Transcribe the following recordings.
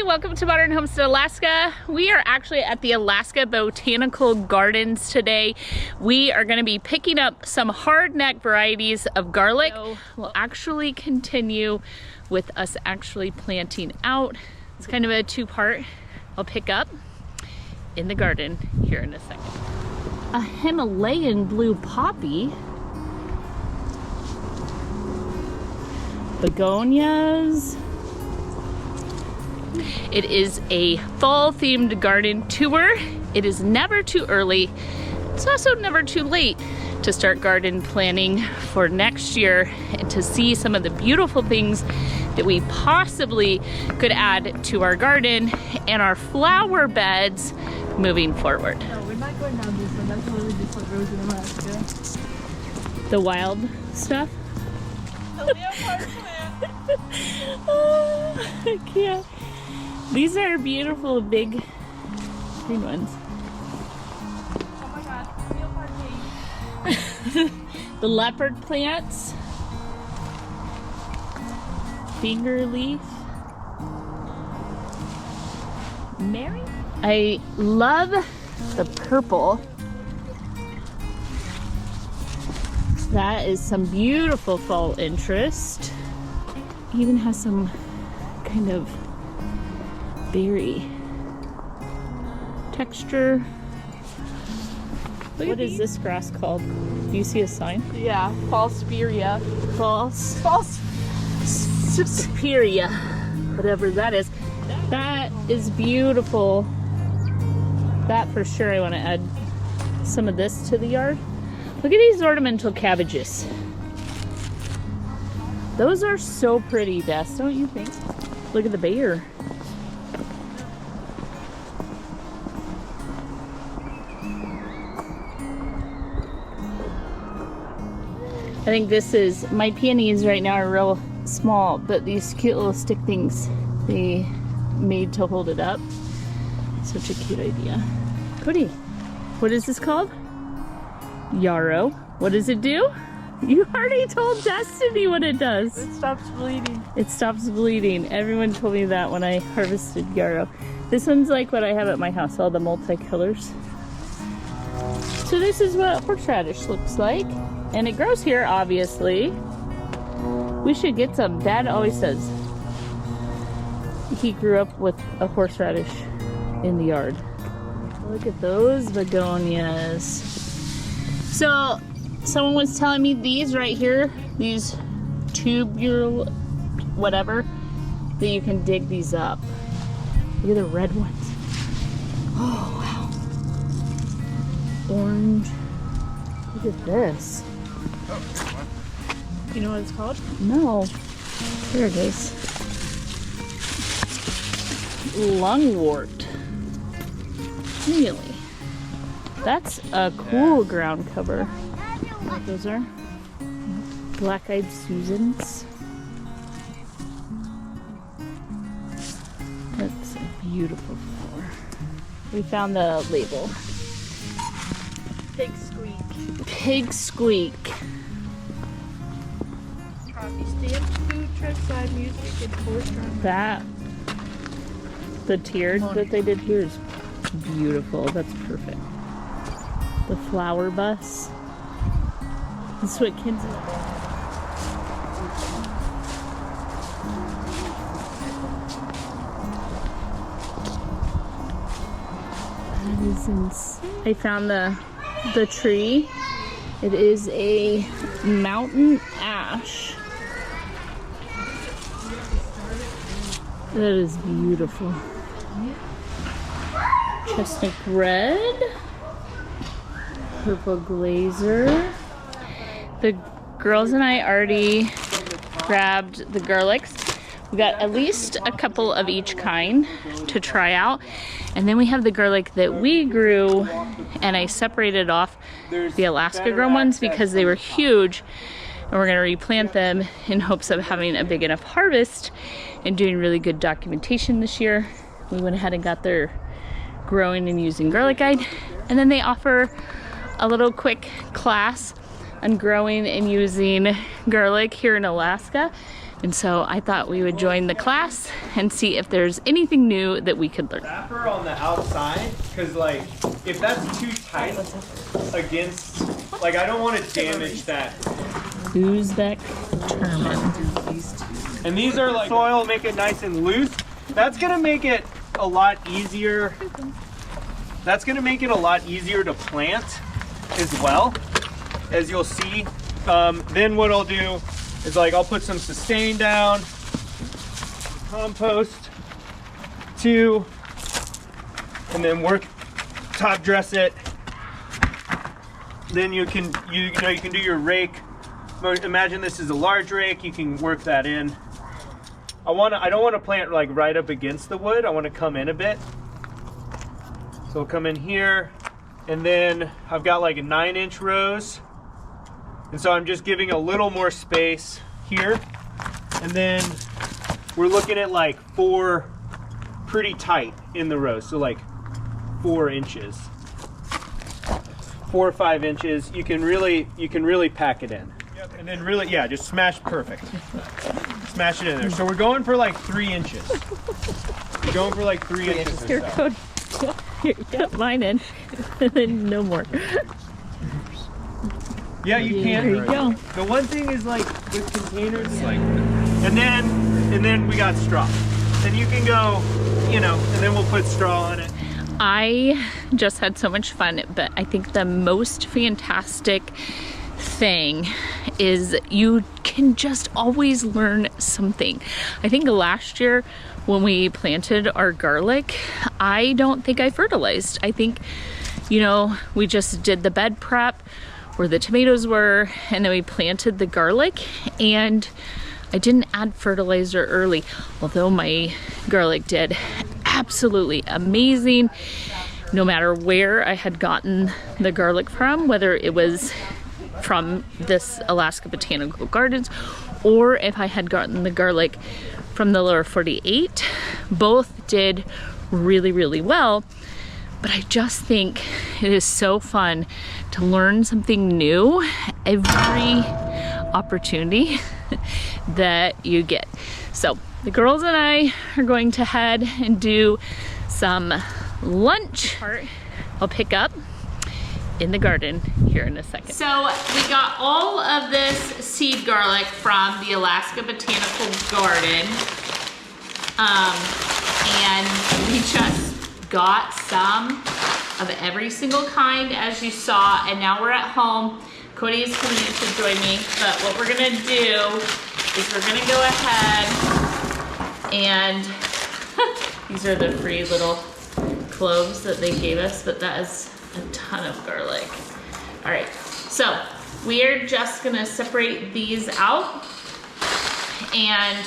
welcome to Modern Homestead, Alaska. We are actually at the Alaska Botanical Gardens today. We are going to be picking up some hardneck varieties of garlic. So we'll actually continue with us actually planting out. It's kind of a two-part. I'll pick up in the garden here in a second. A Himalayan blue poppy. Begonias. It is a fall themed garden tour. It is never too early. It's also never too late to start garden planning for next year and to see some of the beautiful things that we possibly could add to our garden and our flower beds moving forward. No, we're not going down this one. That's totally just what grows in Alaska. The wild stuff? The leopard plant. Oh, I can't. These are beautiful big green ones. Oh my god, leopard pink. The leopard plants. Finger leaf. Mary? I love the purple. That is some beautiful fall interest. Even has some kind of berry texture. What is this grass called? Do you see a sign? Yeah, falsperia. Falsperia, whatever that is. That is beautiful. That for sure. I want to add some of this to the yard. Look at these ornamental cabbages. Those are so pretty, Bess, don't you think? Look at the bear. I think this is, my peonies right now are real small, but these cute little stick things they made to hold it up. Such a cute idea. Cody, what is this called? Yarrow. What does it do? You already told Destiny what it does. It stops bleeding. It stops bleeding. Everyone told me that when I harvested yarrow. This one's like what I have at my house, all the multicolors. So this is what horseradish looks like. And it grows here, obviously. We should get some. Dad always says he grew up with a horseradish in the yard. Look at those begonias. So, someone was telling me these right here, these tubular, whatever, that you can dig these up. Look at the red ones. Oh, wow. Orange. Look at this. You know what it's called? No. There it is. Lungwort. Really? That's a cool ground cover. What those are? Black-eyed Susans. That's a beautiful flower. We found the label. Pig squeak. Pig squeak. Coffee stamps, food truck, side music, and horse run. That, the tiered that they did here is beautiful. That's perfect. The flower bus. This is what kids that is insane. I found the tree. It is a mountain ash. That is beautiful. Chestnut red. Purple glazer. The girls and I already grabbed the garlics. We got at least a couple of each kind to try out. And then we have the garlic that we grew, and I separated off the Alaska grown ones because they were huge. And we're gonna replant them in hopes of having a big enough harvest and doing really good documentation this year. We went ahead and got their growing and using garlic guide. And then they offer a little quick class on growing and using garlic here in Alaska. And so I thought we would join the class and see if there's anything new that we could learn. Wrapper on the outside, because like if that's too tight against, like I don't want to damage that. Uzbek Termin. And these are like soil, make it nice and loose. That's gonna make it a lot easier. That's gonna make it a lot easier to plant as well, as you'll see. Then what I'll do is like I'll put some sustain down, compost too, and then top dress it. Then you can do your rake. Imagine this is a large rake, you can work that in. I don't want to plant like right up against the wood. I want to come in a bit. So I'll come in here, and then I've got like a 9-inch rows. And so I'm just giving a little more space here. And then we're looking at like 4 pretty tight in the rows. So like 4 inches. 4 or 5 inches. You can really pack it in. Yep. And then really, yeah, just smash, perfect. Smash it in there. So we're going for like 3 inches. We're going for like 3 inches. Here, Cody. Here, put mine in. And then no more. Yeah, you can. There you go. The one thing is like with containers, it's like, and then we got straw. And you can go, and then we'll put straw on it. I just had so much fun, but I think the most fantastic thing is you can just always learn something. I think last year when we planted our garlic, I don't think I fertilized. I think, we just did the bed prep where the tomatoes were, and then we planted the garlic, and I didn't add fertilizer early, although my garlic did absolutely amazing. No matter where I had gotten the garlic from, whether it was from this Alaska Botanical Gardens or if I had gotten the garlic from the lower 48, both did really, really well. But I just think it is so fun to learn something new every opportunity that you get. So the girls and I are going to head and do some lunch. I'll pick up in the garden here in a second. So we got all of this seed garlic from the Alaska Botanical Garden. And we just got some of every single kind, as you saw, and now we're at home. Cody is coming in to join me, but what we're gonna do is we're gonna go ahead and these are the free little cloves that they gave us, but that is a ton of garlic. All right, so we are just gonna separate these out and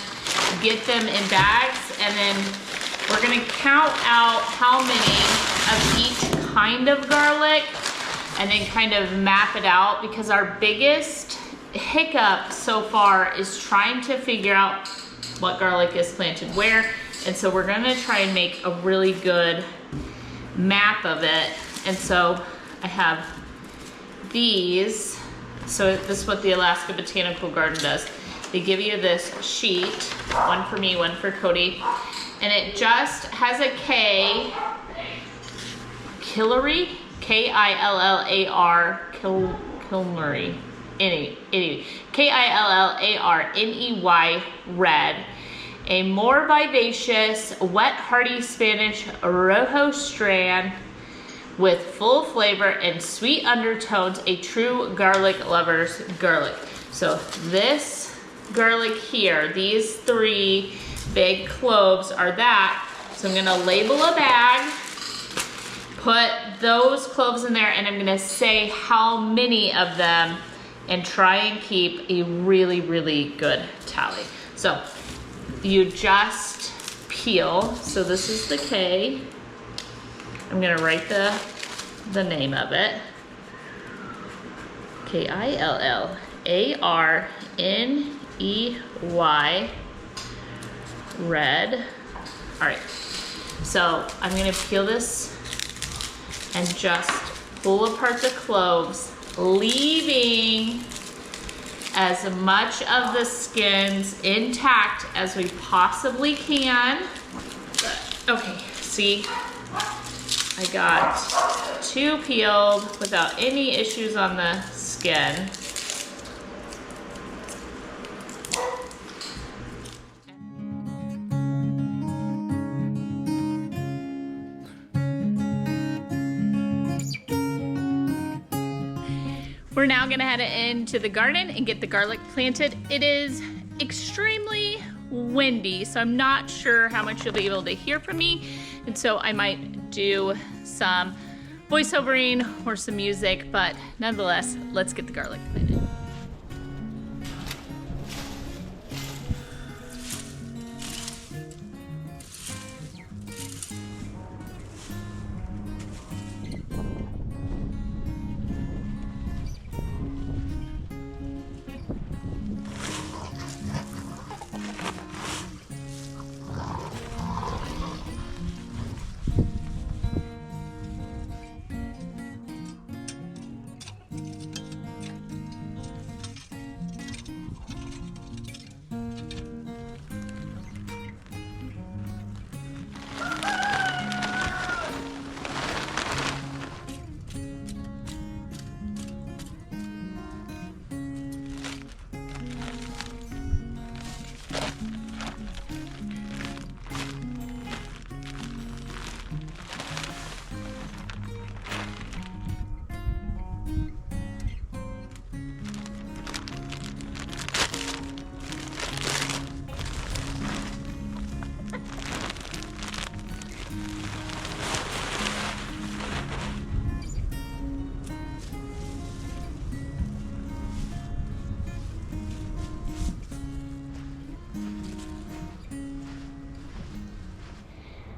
get them in bags, and then we're gonna count out how many of each kind of garlic and then kind of map it out, because our biggest hiccup so far is trying to figure out what garlic is planted where. And so we're gonna try and make a really good map of it. And so I have these. So this is what the Alaska Botanical Garden does. They give you this sheet, one for me, one for Cody. And it just has a K, Killary, K-I-L-L-A-R, Killarney, anyway, K-I-L-L-A-R-N-E-Y, red. A more vivacious, wet, hardy Spanish Rojo strand with full flavor and sweet undertones, a true garlic lover's garlic. So this garlic here, these 3 big cloves are that. So I'm gonna label a bag, put those cloves in there, and I'm gonna say how many of them and try and keep a really, really good tally. So you just peel. So this is the K. I'm gonna write the name of it. K-I-L-L-A-R-N-E-Y, red. All right, so I'm gonna peel this and just pull apart the cloves, leaving as much of the skins intact as we possibly can. Okay, see, I got 2 peeled without any issues on the skin. We're now gonna head into the garden and get the garlic planted. It is extremely windy, so I'm not sure how much you'll be able to hear from me. And so I might do some voiceovering or some music, but nonetheless, let's get the garlic planted.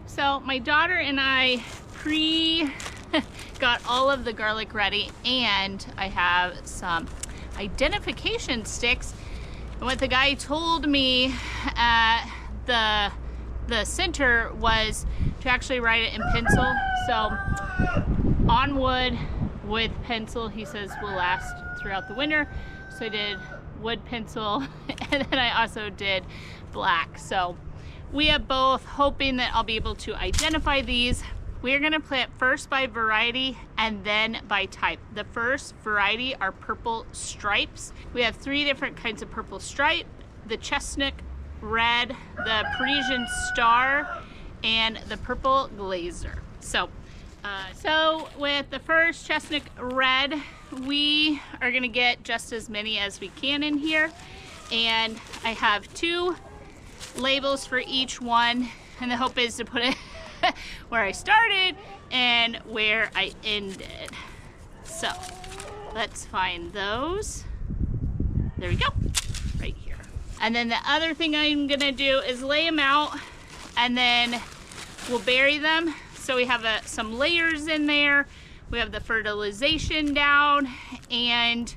So my daughter and I got all of the garlic ready, and I have some identification sticks. And what the guy told me at the center was to actually write it in pencil. So on wood with pencil, he says, will last throughout the winter. So I did wood pencil, and then I also did black. So we have both, hoping that I'll be able to identify these. We're gonna plant first by variety and then by type. The first variety are purple stripes. We have 3 different kinds of purple stripe: the chestnut red, the Parisian star, and the purple glazer. So with the first chestnut red, we are gonna get just as many as we can in here. And I have 2 labels for each one, and the hope is to put it where I started and where I ended. So let's find those. There we go, right here. And then the other thing I'm gonna do is lay them out, and then we'll bury them. So we have some layers in there. We have the fertilization down, and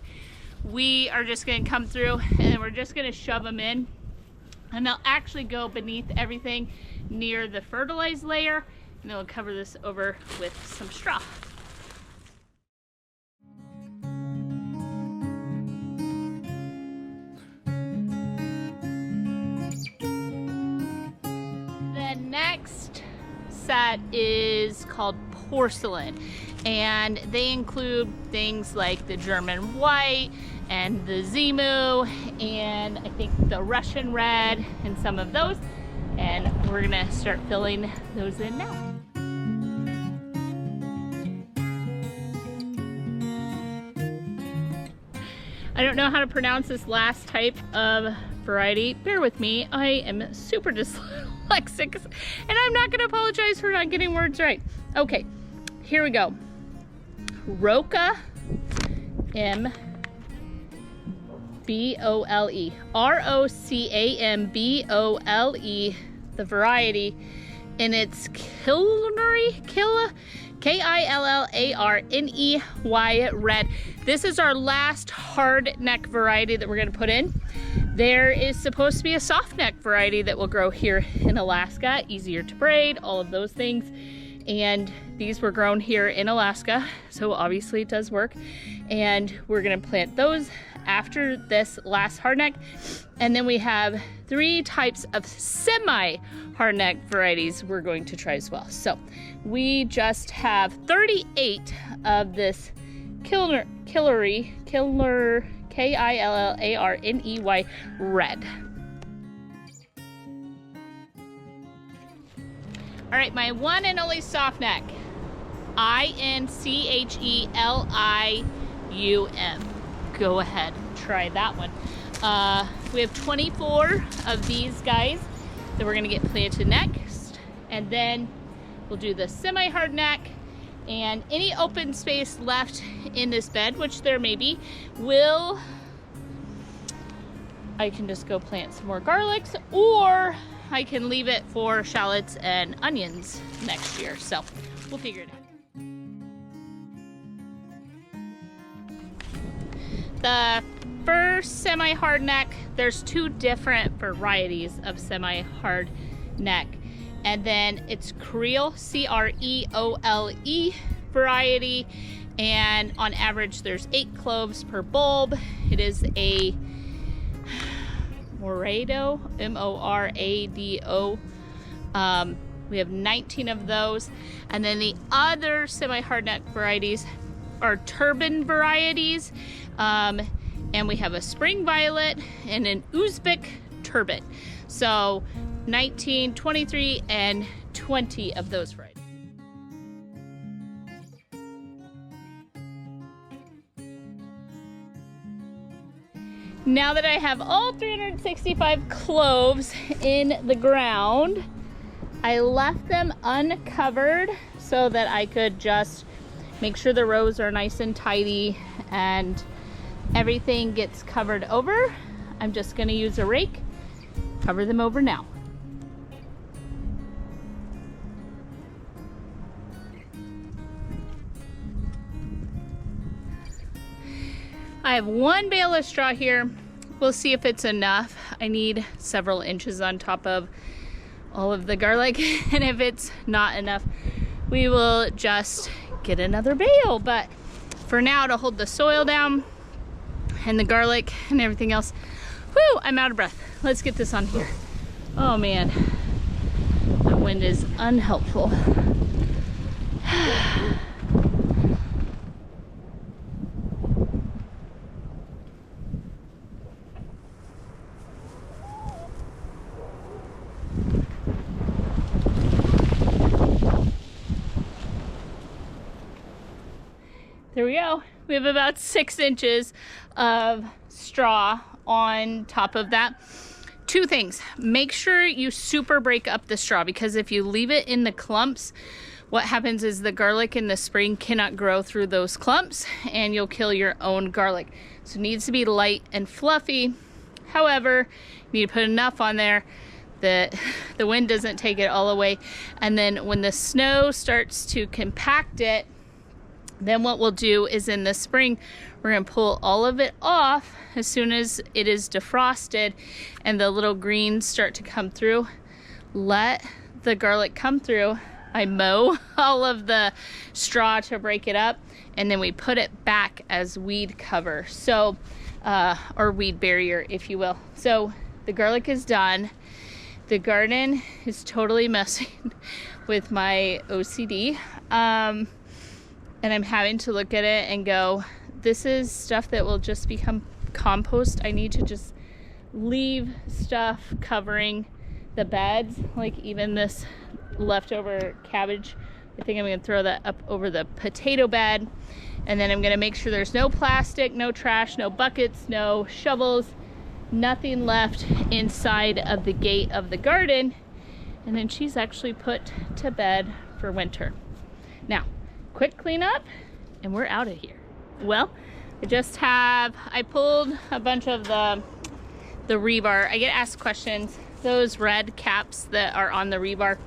we are just gonna come through, and then we're just gonna shove them in. And they'll actually go beneath everything near the fertilized layer, and then we'll cover this over with some straw. The next set is called porcelain, and they include things like the German white and the Zimu, and I think the Russian red, and some of those. And we're gonna start filling those in now. I don't know how to pronounce this last type of variety. Bear with me, I am super dyslexic, and I'm not gonna apologize for not getting words right. Okay, here we go. Roca M B-O-L-E. R-O-C-A-M-B-O-L-E, the variety, and it's K-I-L-L-A-R-N-E-Y red. This is our last hard neck variety that we're gonna put in. There is supposed to be a soft neck variety that will grow here in Alaska, easier to braid, all of those things. And these were grown here in Alaska, so obviously it does work. And we're gonna plant those after this last hardneck. And then we have 3 types of semi hardneck varieties we're going to try as well. So we just have 38 of this Killarney Killarney red. All right, my one and only soft neck, INCHELIUM. Go ahead, try that one. We have 24 of these guys that we're gonna get planted next, and then we'll do the semi-hard neck, and any open space left in this bed, which there may be, I can just go plant some more garlics, or I can leave it for shallots and onions next year. So we'll figure it out. The first semi-hard neck, there's 2 different varieties of semi-hard neck. And then it's Creole, C-R-E-O-L-E variety. And on average, there's 8 cloves per bulb. It is a Morado, M-O-R-A-D-O. We have 19 of those. And then the other semi-hard neck varieties are turban varieties. And we have a spring violet and an Uzbek turbot. So 19, 23, and 20 of those varieties. Now that I have all 365 cloves in the ground, I left them uncovered so that I could just make sure the rows are nice and tidy and everything gets covered over. I'm just gonna use a rake, cover them over now. I have 1 bale of straw here. We'll see if it's enough. I need several inches on top of all of the garlic, and if it's not enough, we will just get another bale. But for now, to hold the soil down and the garlic and everything else, whoo, I'm out of breath. Let's get this on here. Oh man, the wind is unhelpful. There we go. We have about 6 inches of straw on top of that. 2 things. Make sure you super break up the straw, because if you leave it in the clumps, what happens is the garlic in the spring cannot grow through those clumps and you'll kill your own garlic. So it needs to be light and fluffy. However, you need to put enough on there that the wind doesn't take it all away. And then when the snow starts to compact it, then what we'll do is in the spring, we're gonna pull all of it off as soon as it is defrosted and the little greens start to come through. Let the garlic come through. I mow all of the straw to break it up, and then we put it back as weed cover. So, or weed barrier, if you will. So the garlic is done. The garden is totally messing with my OCD. And I'm having to look at it and go, this is stuff that will just become compost. I need to just leave stuff covering the beds, like even this leftover cabbage. I think I'm gonna throw that up over the potato bed. And then I'm gonna make sure there's no plastic, no trash, no buckets, no shovels, nothing left inside of the gate of the garden. And then she's actually put to bed for winter. Now, quick cleanup and we're out of here. Well, I pulled a bunch of the rebar. I get asked questions. Those red caps that are on the rebar,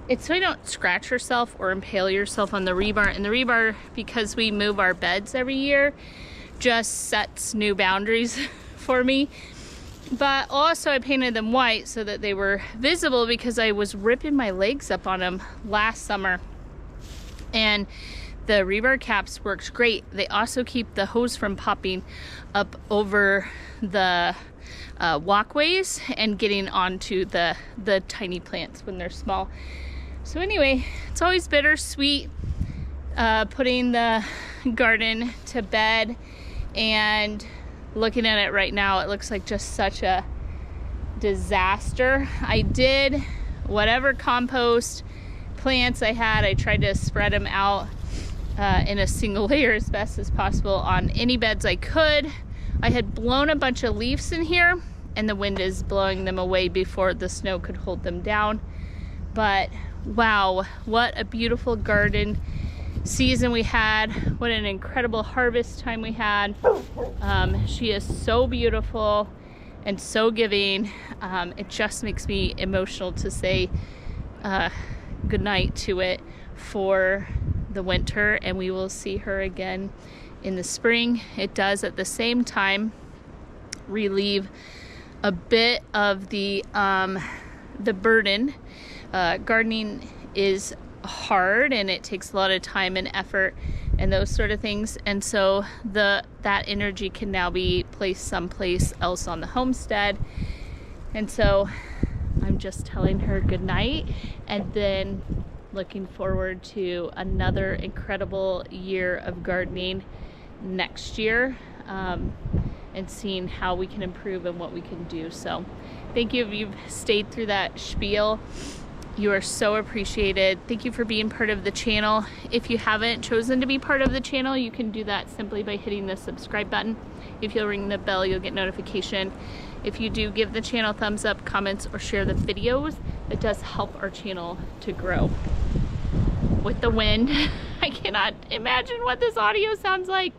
it's so you don't scratch yourself or impale yourself on the rebar. And the rebar, because we move our beds every year, just sets new boundaries for me. But also I painted them white so that they were visible, because I was ripping my legs up on them last summer. And the rebar caps worked great. They also keep the hose from popping up over the walkways and getting onto the tiny plants when they're small. So anyway, it's always bittersweet putting the garden to bed, and looking at it right now, it looks like just such a disaster. I did whatever compost plants I had, I tried to spread them out in a single layer as best as possible on any beds I could. I had blown a bunch of leaves in here, and the wind is blowing them away before the snow could hold them down. But wow, what a beautiful garden season we had. What an incredible harvest time we had. She is so beautiful and so giving. It just makes me emotional to say goodnight to it for the winter, and we will see her again in the spring. It does at the same time relieve a bit of the burden. Gardening is hard and it takes a lot of time and effort and those sort of things, and so that energy can now be placed someplace else on the homestead. And so I'm just telling her good night, and then looking forward to another incredible year of gardening next year, and seeing how we can improve and what we can do. So thank you if you've stayed through that spiel. You are so appreciated. Thank you for being part of the channel. If you haven't chosen to be part of the channel, you can do that simply by hitting the subscribe button. If you'll ring the bell, you'll get notification. If you do give the channel thumbs up, comments, or share the videos, it does help our channel to grow. With the wind, I cannot imagine what this audio sounds like.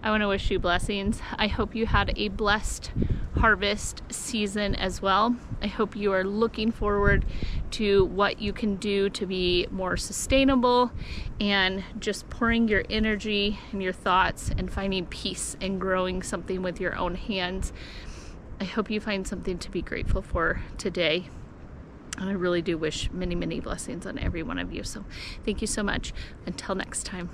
I want to wish you blessings. I hope you had a blessed harvest season as well. I hope you are looking forward to what you can do to be more sustainable, and just pouring your energy and your thoughts and finding peace and growing something with your own hands. I hope you find something to be grateful for today. And I really do wish many, many blessings on every one of you. So thank you so much. Until next time.